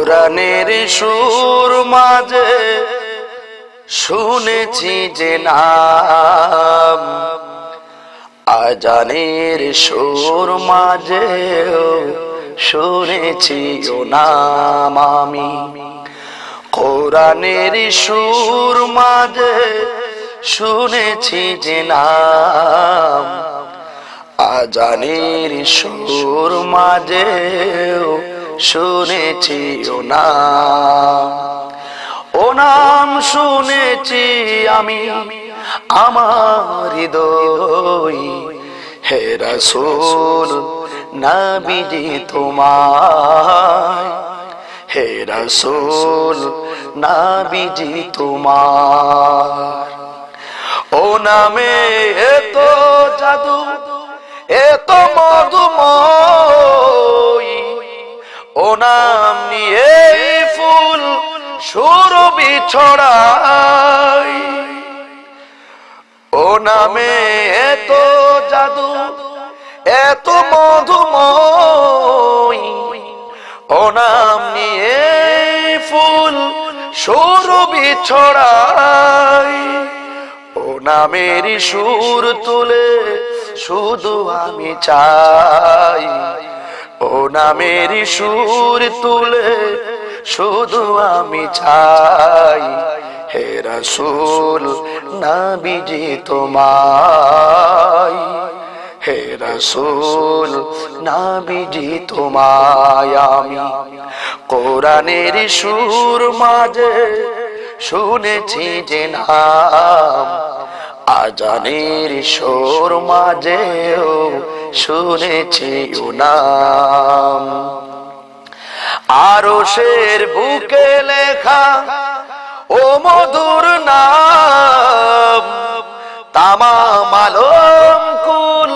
কোরআনের সুর মাঝে শুনেছি যে নাম, আজানের সুর মাঝে শুনেছি ও নাম আমি। কোরআনের সুর মাঝে শুনেছি যে নাম, আজানের সুর মাঝে শুনেছি ও নাম। ও নাম শুনেছি আমি আমার হৃদয়, হে রাসূল নবীজি তোমায়, হে রাসূল নবীজি তোমার। ও নামে এত জাদু এত মধুময়, ও নাম নিয়ে ফুল সুরভি ছড়ায়। ও নামে এত জাদু এত মধুময়, ও নাম নিয়ে ফুল সুরভি ছড়ায়। ও নামের সুর তুলে শুধু আমি চাই, ও নামের সুর তুলে শুধু আমি চাই, হে রাসূল নবীজি তোমায়, হে রাসূল নবীজি তোমায় আমি। কোরআনের সুর মাঝে শুনেছি যে নাম, আজানের সুর মাঝেও শুনেছি ও নাম। আরশের বুকে লেখা ও মধুর নাম, তামাম আলম কুল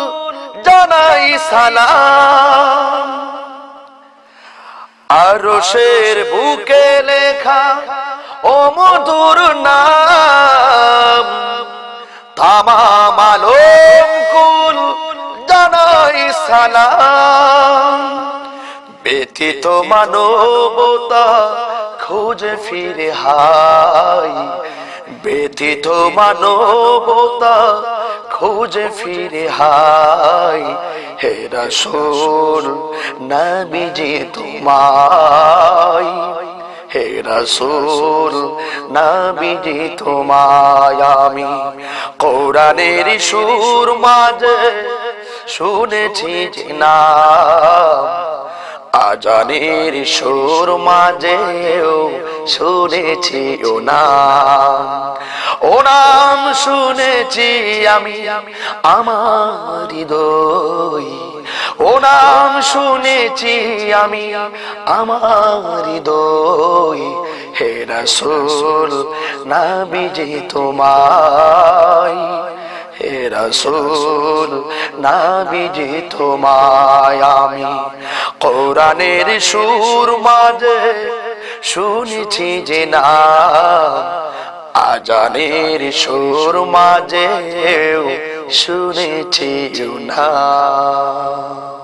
জানাই সালাম। আরশের বুকে লেখা ও মধুর নাম, তামাম আলম কুল জানাই সালাম। ব্যথিত মানবতা খুঁজে ফিরে হাই, ব্যথিত মানবতা খুঁজে ফিরে হাই, হে রাসূল নবীজি তোমায়, হে রাসূল নবীজি তোমায় আমি। কোরআনের সুর মাঝে শুনেছি যে নাম, আজানের সুর মাঝেও শুনেছি ও নাম। ও নাম শুনেছি আমি আমার হৃদয়, ও নাম শুনেছি আমি আমার হৃদয়, হে রাসূল নবীজি তোমায়, হে রাসূল নবীজি তোমায় আমি। কোরআনের সুর মাঝে শুনেছি যে নাম, আজানের সুর মাঝেও শুনেছি ও নাম।